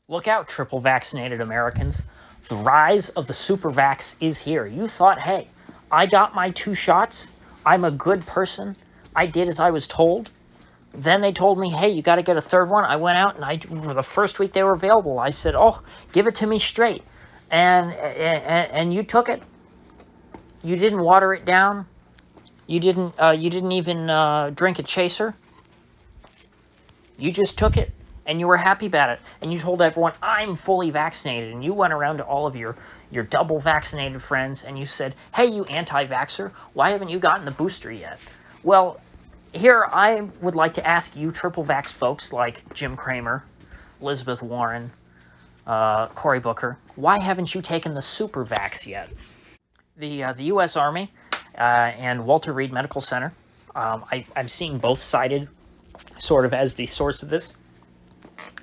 Look out, triple vaccinated Americans. The rise of the Supervax is here. You thought, hey, I got my 2 shots. I'm a good person. I did as I was told. Then they told me, hey, you got to get a 3rd one. I went out and for the first week they were available, I said, oh, give it to me straight. And you took it. You didn't water it down. You didn't even drink a chaser. You just took it. And you were happy about it, and you told everyone, I'm fully vaccinated, and you went around to all of your double vaccinated friends, and you said, hey, you anti-vaxxer, why haven't you gotten the booster yet? Well, here I would like to ask you triple vax folks like Jim Cramer, Elizabeth Warren, Cory Booker, why haven't you taken the Supervax yet? The U.S. Army and Walter Reed Medical Center, I'm seeing both cited sort of as the source of this.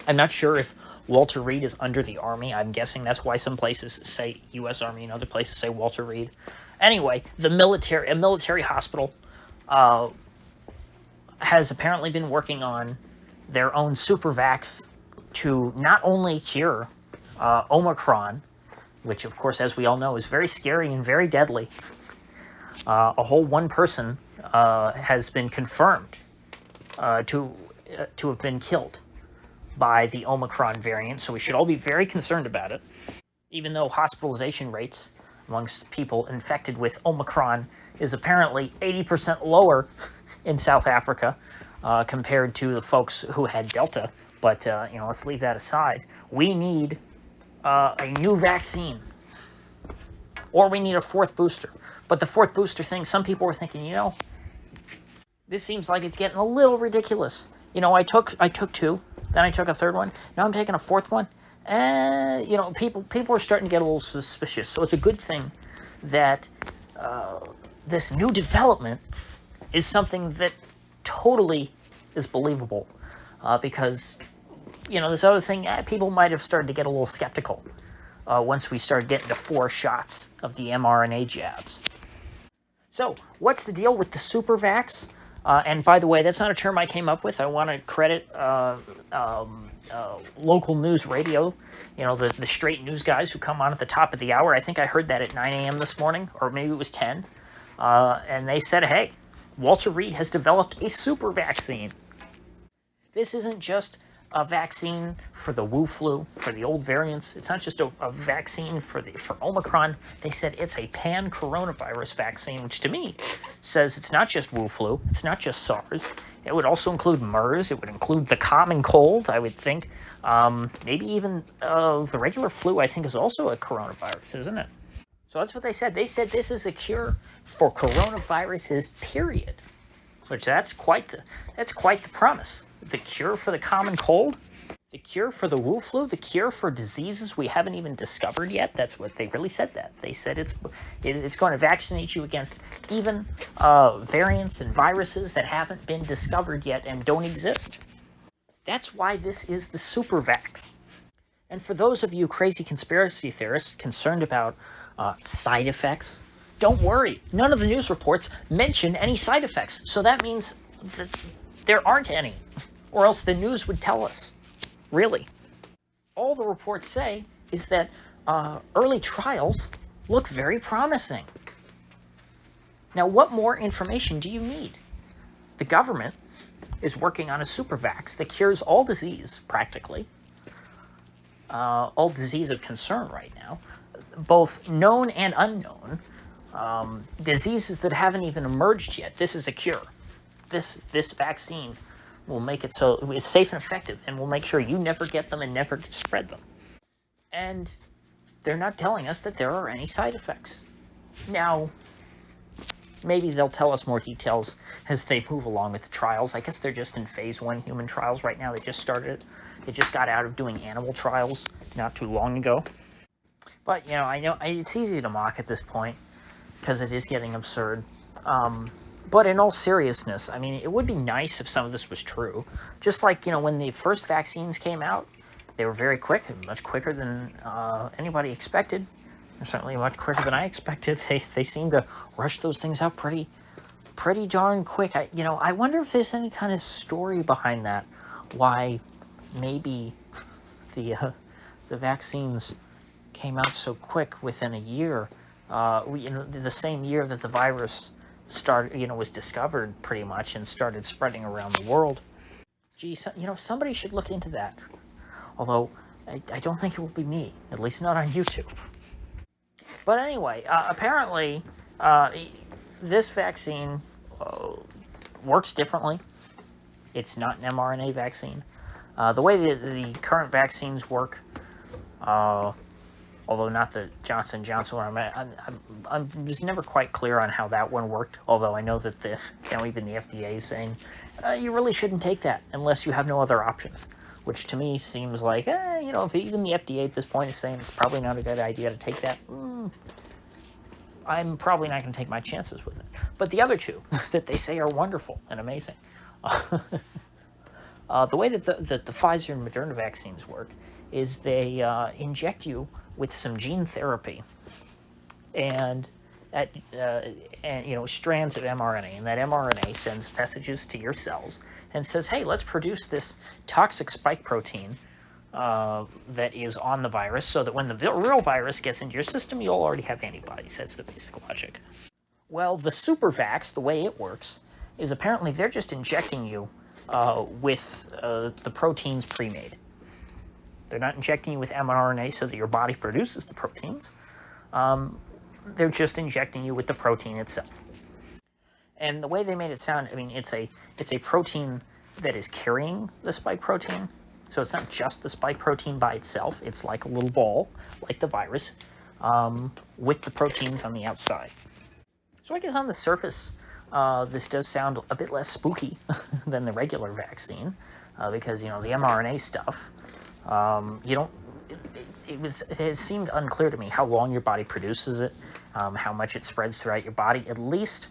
I'm not sure if Walter Reed is under the Army. I'm guessing that's why some places say U.S. Army and other places say Walter Reed. Anyway, a military hospital has apparently been working on their own Supervax to not only cure Omicron, which, of course, as we all know, is very scary and very deadly. A whole 1 person has been confirmed to have been killed by the Omicron variant, so we should all be very concerned about it. Even though hospitalization rates amongst people infected with Omicron is apparently 80% lower in South Africa compared to the folks who had Delta. But, let's leave that aside. We need a new vaccine, or we need a 4th booster. But the 4th booster thing, some people were thinking, this seems like it's getting a little ridiculous. I took 2. Then I took a 3rd one. Now I'm taking a 4th one. And, people are starting to get a little suspicious. So it's a good thing that this new development is something that totally is believable. Because, this other thing, people might have started to get a little skeptical once we started getting to 4 shots of the mRNA jabs. So, what's the deal with the Supervax? And by the way, that's not a term I came up with. I want to credit local news radio, the straight news guys who come on at the top of the hour. I think I heard that at 9 a.m. this morning, or maybe it was 10. And they said, hey, Walter Reed has developed a super vaccine. This isn't just a vaccine for the Wu flu, for the old variants. It's not just a vaccine for Omicron. They said it's a pan-coronavirus vaccine, which to me says it's not just Wu flu, it's not just SARS. It would also include MERS. It would include the common cold, I would think. Maybe even the regular flu, I think, is also a coronavirus, isn't it? So that's what they said. They said this is a cure for coronaviruses, period. Which that's quite the promise. The cure for the common cold, the cure for the Wu flu, the cure for diseases we haven't even discovered yet. That's what they really said. That they said it's going to vaccinate you against even variants and viruses that haven't been discovered yet and don't exist. That's why this is the Supervax. And for those of you crazy conspiracy theorists concerned about side effects, don't worry. None of the news reports mention any side effects. So that means that there aren't any, or else the news would tell us. Really. All the reports say is that early trials look very promising. Now, what more information do you need? The government is working on a Supervax that cures all disease, practically. All disease of concern right now, both known and unknown. Diseases that haven't even emerged yet. This is a cure. This vaccine will make it so it's safe and effective, and will make sure you never get them and never spread them. And they're not telling us that there are any side effects. Now, maybe they'll tell us more details as they move along with the trials. I guess they're just in phase 1 human trials right now. They just started it. They just got out of doing animal trials not too long ago. But, I know it's easy to mock at this point because it is getting absurd. But in all seriousness, I mean, it would be nice if some of this was true. Just like, when the first vaccines came out, they were very quick, much quicker than anybody expected. Certainly much quicker than I expected. They seem to rush those things out pretty darn quick. I wonder if there's any kind of story behind that. Why maybe the the vaccines came out so quick within a year. The same year that the virus was discovered pretty much and started spreading around the world. Gee, somebody should look into that. Although, I don't think it will be me, at least not on YouTube. But anyway, apparently, this vaccine works differently. It's not an mRNA vaccine. The way the current vaccines work, although not the Johnson & Johnson one, I was never quite clear on how that one worked, although I know that even the FDA is saying, you really shouldn't take that unless you have no other options, which to me seems like, if even the FDA at this point is saying it's probably not a good idea to take that, I'm probably not going to take my chances with it. But the other two that they say are wonderful and amazing. The way that the Pfizer and Moderna vaccines work is they inject you with some gene therapy and strands of mRNA, and that mRNA sends messages to your cells and says, hey, let's produce this toxic spike protein that is on the virus, so that when the real virus gets into your system, you'll already have antibodies. That's the basic logic. Well, the Supervax, the way it works, is apparently they're just injecting you with the proteins pre-made. They're not injecting you with mRNA so that your body produces the proteins. They're just injecting you with the protein itself. And the way they made it sound, it's a protein that is carrying the spike protein. So it's not just the spike protein by itself. It's like a little ball, like the virus, with the proteins on the outside. So I guess on the surface, this does sound a bit less spooky than the regular vaccine, because, the mRNA stuff, it has seemed unclear to me how long your body produces it, how much it spreads throughout your body, at least,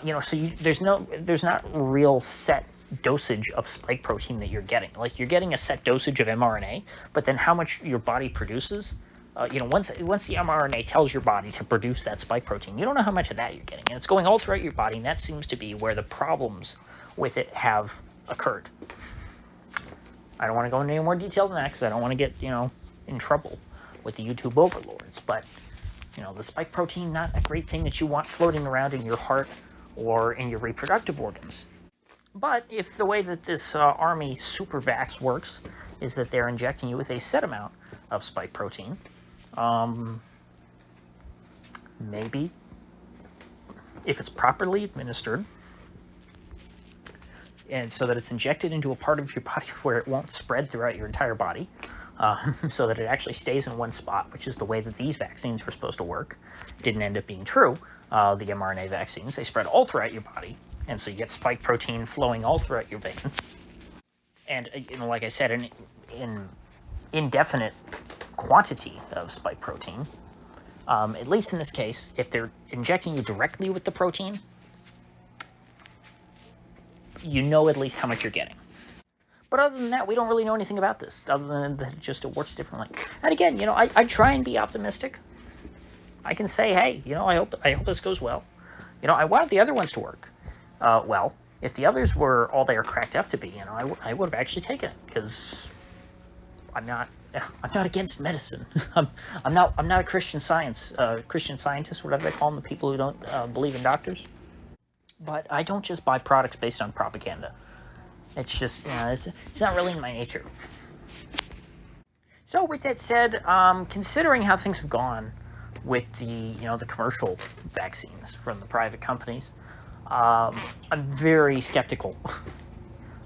there's not real set dosage of spike protein that you're getting. Like, you're getting a set dosage of mRNA, but then how much your body produces, once the mRNA tells your body to produce that spike protein, you don't know how much of that you're getting, and it's going all throughout your body, and that seems to be where the problems with it have occurred. I don't want to go into any more detail than that because I don't want to get, in trouble with the YouTube overlords, but, the spike protein, not a great thing that you want floating around in your heart or in your reproductive organs. But if the way that this Army Supervax works is that they're injecting you with a set amount of spike protein, maybe if it's properly administered, and so that it's injected into a part of your body where it won't spread throughout your entire body, so that it actually stays in one spot, which is the way that these vaccines were supposed to work. Didn't end up being true. The mRNA vaccines, they spread all throughout your body, and so you get spike protein flowing all throughout your veins. And, like I said, an indefinite quantity of spike protein. At least in this case, if they're injecting you directly with the protein, you know at least how much you're getting. But other than that, we don't really know anything about this, other than that it works differently. And again, I try and be optimistic. I can say, hey, I hope this goes well. I wanted the other ones to work. Well, if the others were all they are cracked up to be, I would have actually taken it, because I'm not against medicine. I'm not a Christian scientist, whatever they call them, the people who don't believe in doctors. But I don't just buy products based on propaganda. It's just, it's not really in my nature. So with that said, considering how things have gone with the commercial vaccines from the private companies, I'm very skeptical,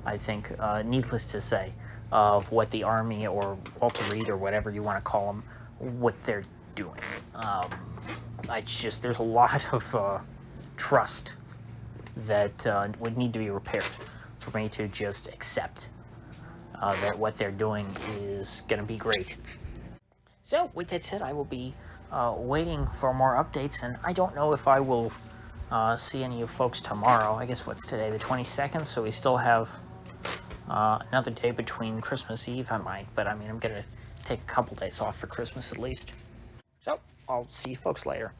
I think, needless to say, of what the Army or Walter Reed or whatever you want to call them, what they're doing. There's a lot of trust that would need to be repaired for me to just accept that what they're doing is going to be great. So, with that said, I will be waiting for more updates, and I don't know if I will see any of folks tomorrow. I guess what's today, the 22nd, so we still have another day between Christmas Eve. I might, but I'm going to take a couple days off for Christmas at least. So, I'll see you folks later.